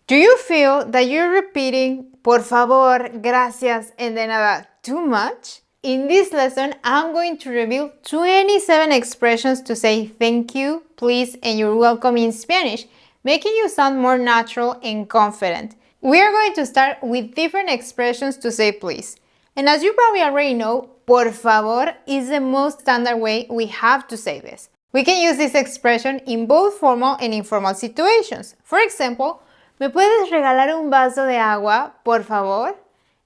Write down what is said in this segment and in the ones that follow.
Do you feel that you're repeating por favor, gracias, and de nada too much? In this lesson, I'm going to reveal 27 expressions to say thank you, please, and you're welcome in Spanish, making you sound more natural and confident. We are going to start with different expressions to say please. And as you probably already know, por favor is the most standard way we have to say this. We can use this expression in both formal and informal situations. For example, ¿me puedes regalar un vaso de agua, por favor?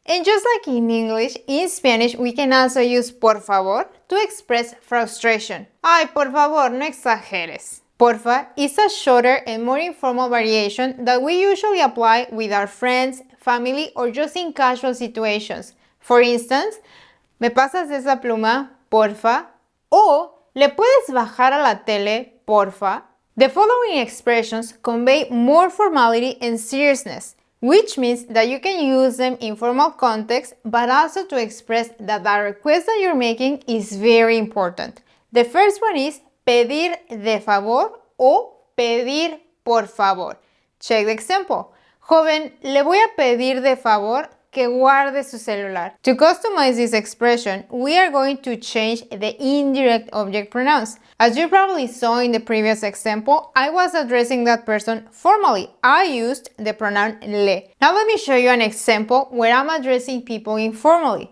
And just like in English, in Spanish we can also use por favor to express frustration. Ay, por favor, no exageres. Porfa is a shorter and more informal variation that we usually apply with our friends, family, or just in casual situations. For instance, ¿me pasas esa pluma, porfa? O ¿le puedes bajar a la tele, porfa? The following expressions convey more formality and seriousness, which means that you can use them in formal context, but also to express that the request that you're making is very important. The first one is pedir de favor o pedir por favor. Check the example. Joven, le voy a pedir de favor que guarde su celular. To customize this expression, we are going to change the indirect object pronouns. As you probably saw in the previous example, I was addressing that person formally. I used the pronoun le. Now let me show you an example where I'm addressing people informally.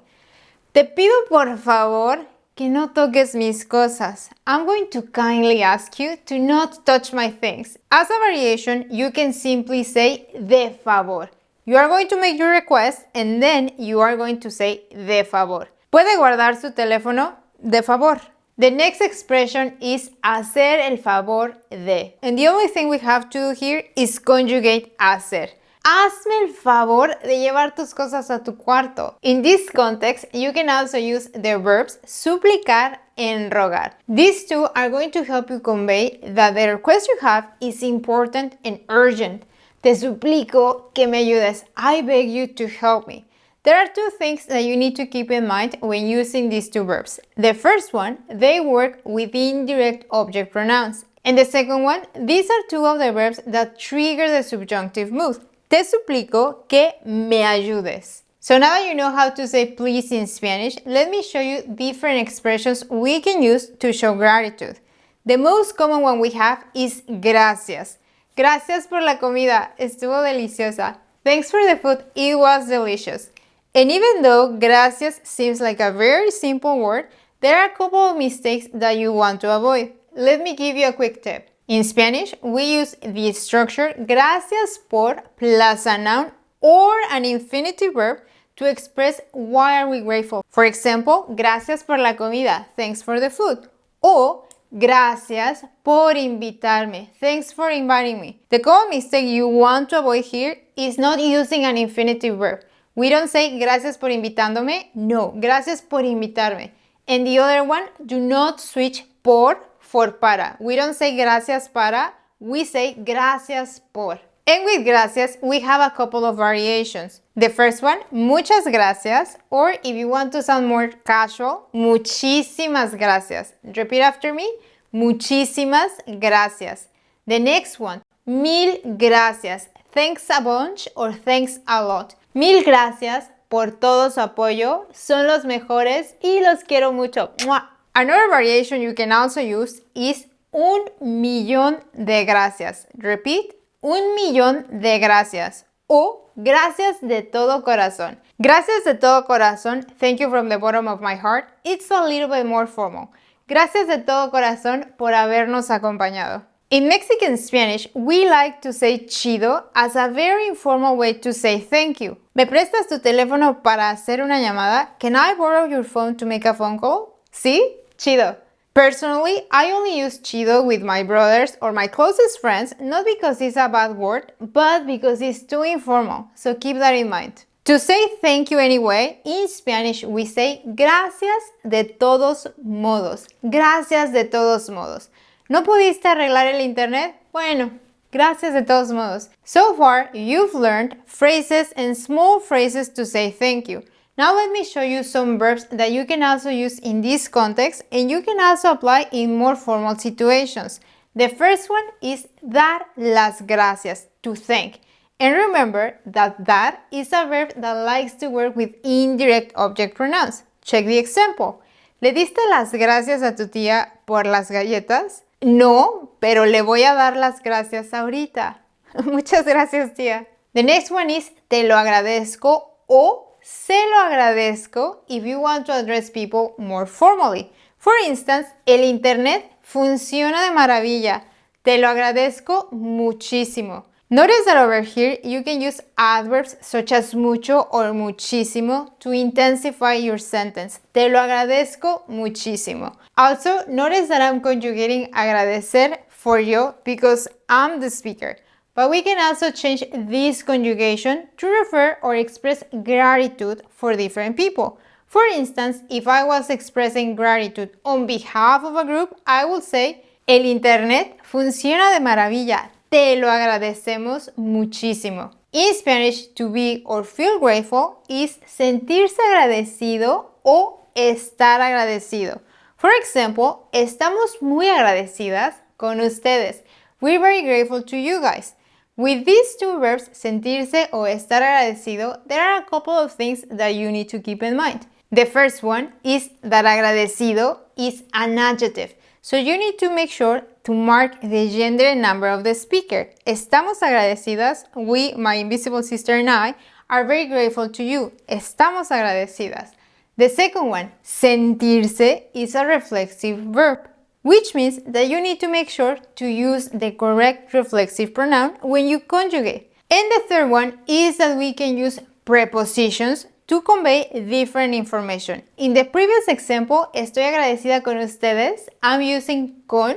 Te pido por favor que no toques mis cosas. I'm going to kindly ask you to not touch my things. As a variation, you can simply say de favor. You are going to make your request and then you are going to say de favor. ¿Puede guardar su teléfono? De favor. The next expression is hacer el favor de. And the only thing we have to do here is conjugate hacer. Hazme el favor de llevar tus cosas a tu cuarto. In this context, you can also use the verbs suplicar and rogar. These two are going to help you convey that the request you have is important and urgent. Te suplico que me ayudes. I beg you to help me. There are two things that you need to keep in mind when using these two verbs. The first one, they work with indirect object pronouns. And the second one, these are two of the verbs that trigger the subjunctive mood. Te suplico que me ayudes. So now that you know how to say please in Spanish, let me show you different expressions we can use to show gratitude. The most common one we have is gracias. Gracias por la comida, estuvo deliciosa. Thanks for the food, it was delicious. And even though gracias seems like a very simple word, there are a couple of mistakes that you want to avoid. Let me give you a quick tip. In Spanish, we use the structure gracias por plus a noun or an infinitive verb to express why are we grateful. For example, gracias por la comida, thanks for the food. O gracias por invitarme. Thanks for inviting me. The common mistake you want to avoid here is not using an infinitive verb. We don't say gracias por invitándome. No, gracias por invitarme. And the other one, do not switch por for para. We don't say gracias para. We say gracias por. And with gracias, we have a couple of variations. The first one, muchas gracias, or if you want to sound more casual, muchísimas gracias. Repeat after me, muchísimas gracias. The next one, mil gracias. Thanks a bunch or thanks a lot. Mil gracias por todo su apoyo. Son los mejores y los quiero mucho. ¡Mua! Another variation you can also use is un millón de gracias. Repeat, un millón de gracias. O gracias de todo corazón. Gracias de todo corazón, thank you from the bottom of my heart. It's a little bit more formal. Gracias de todo corazón por habernos acompañado. In Mexican Spanish, we like to say chido as a very informal way to say thank you. ¿Me prestas tu teléfono para hacer una llamada? Can I borrow your phone to make a phone call? ¿Sí? Chido. Personally, I only use chido with my brothers or my closest friends, not because it's a bad word, but because it's too informal, so keep that in mind. To say thank you anyway, in Spanish we say gracias de todos modos. Gracias de todos modos. ¿No pudiste arreglar el internet? Bueno, gracias de todos modos. So far, you've learned phrases and small phrases to say thank you. Now let me show you some verbs that you can also use in this context and you can also apply in more formal situations. The first one is dar las gracias, to thank. And remember that that is a verb that likes to work with indirect object pronouns. Check the example. ¿Le diste las gracias a tu tía por las galletas? No, pero le voy a dar las gracias ahorita. Muchas gracias, tía. The next one is te lo agradezco o se lo agradezco if you want to address people more formally. For instance, el internet funciona de maravilla. Te lo agradezco muchísimo. Notice that over here you can use adverbs such as mucho or muchísimo to intensify your sentence. Te lo agradezco muchísimo. Also, notice that I'm conjugating agradecer for you because I'm the speaker. But we can also change this conjugation to refer or express gratitude for different people. For instance, if I was expressing gratitude on behalf of a group, I would say, el internet funciona de maravilla. Te lo agradecemos muchísimo. In Spanish, to be or feel grateful is sentirse agradecido o estar agradecido. For example, estamos muy agradecidas con ustedes. We're very grateful to you guys. With these two verbs, sentirse o estar agradecido, there are a couple of things that you need to keep in mind. The first one is that agradecido is an adjective. So you need to make sure to mark the gender and number of the speaker. Estamos agradecidas. We, my invisible sister and I, are very grateful to you. Estamos agradecidas. The second one, sentirse, is a reflexive verb, which means that you need to make sure to use the correct reflexive pronoun when you conjugate. And the third one is that we can use prepositions to convey different information. In the previous example, estoy agradecida con ustedes, I'm using con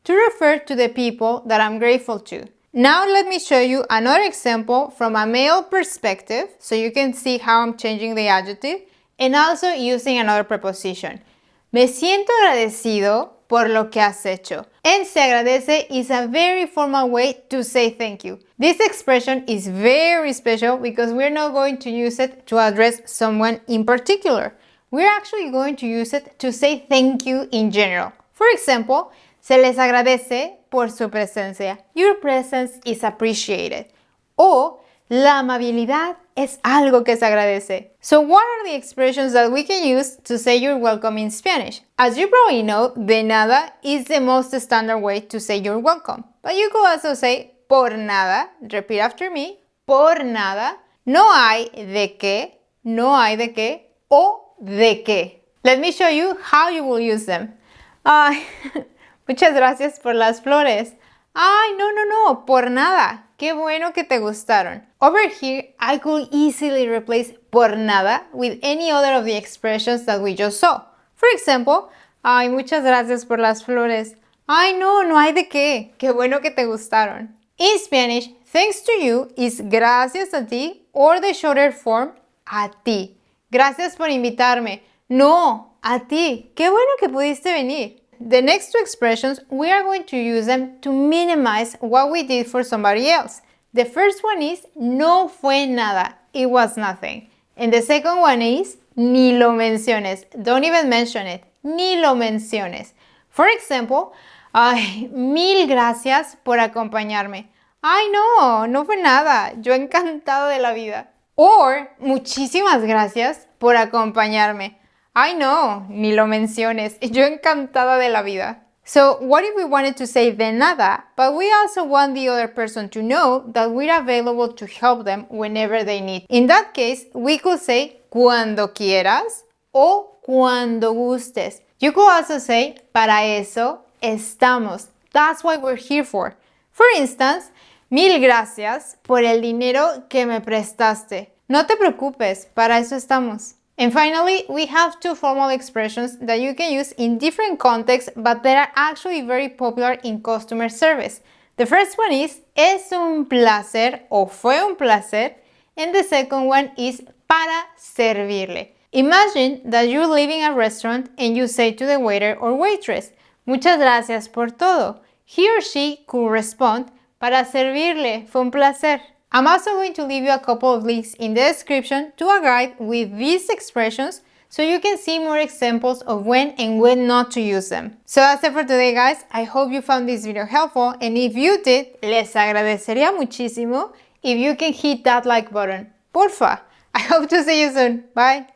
to refer to the people that I'm grateful to. Now let me show you another example from a male perspective so you can see how I'm changing the adjective and also using another preposition. Me siento agradecido por lo que has hecho. And se agradece is a very formal way to say thank you. This expression is very special because we're not going to use it to address someone in particular. We're actually going to use it to say thank you in general. For example, se les agradece por su presencia. Your presence is appreciated. O la amabilidad es algo que se agradece. So what are the expressions that we can use to say you're welcome in Spanish? As you probably know, de nada is the most standard way to say you're welcome. But you could also say por nada, repeat after me, por nada, no hay de qué, o de qué. Let me show you how you will use them. Ay, muchas gracias por las flores. Ay, no, por nada. Qué bueno que te gustaron. Over here, I could easily replace por nada with any other of the expressions that we just saw. For example, ay, muchas gracias por las flores. Ay, no hay de qué. Qué bueno que te gustaron. In Spanish, thanks to you is gracias a ti or the shorter form, a ti. Gracias por invitarme. No, a ti. Qué bueno que pudiste venir. The next two expressions, we are going to use them to minimize what we did for somebody else. The first one is no fue nada. It was nothing. And the second one is ni lo menciones. Don't even mention it. Ni lo menciones. For example, ay, mil gracias por acompañarme. Ay, no fue nada. Yo encantado de la vida. Or, muchísimas gracias por acompañarme. Ay, no, ni lo menciones. Yo encantada de la vida. So, what if we wanted to say de nada, but we also want the other person to know that we're available to help them whenever they need? In that case, we could say cuando quieras o cuando gustes. You could also say para eso estamos. That's what we're here for. For instance, mil gracias por el dinero que me prestaste. No te preocupes, para eso estamos. And finally, we have two formal expressions that you can use in different contexts, but that are actually very popular in customer service. The first one is es un placer o fue un placer, and the second one is para servirle. Imagine that you're leaving a restaurant and you say to the waiter or waitress, muchas gracias por todo. He or she could respond, para servirle, fue un placer. I'm also going to leave you a couple of links in the description to a guide with these expressions so you can see more examples of when and when not to use them. So that's it for today, guys. I hope you found this video helpful, and if you did, les agradecería muchísimo if you can hit that like button. Porfa. I hope to see you soon. Bye.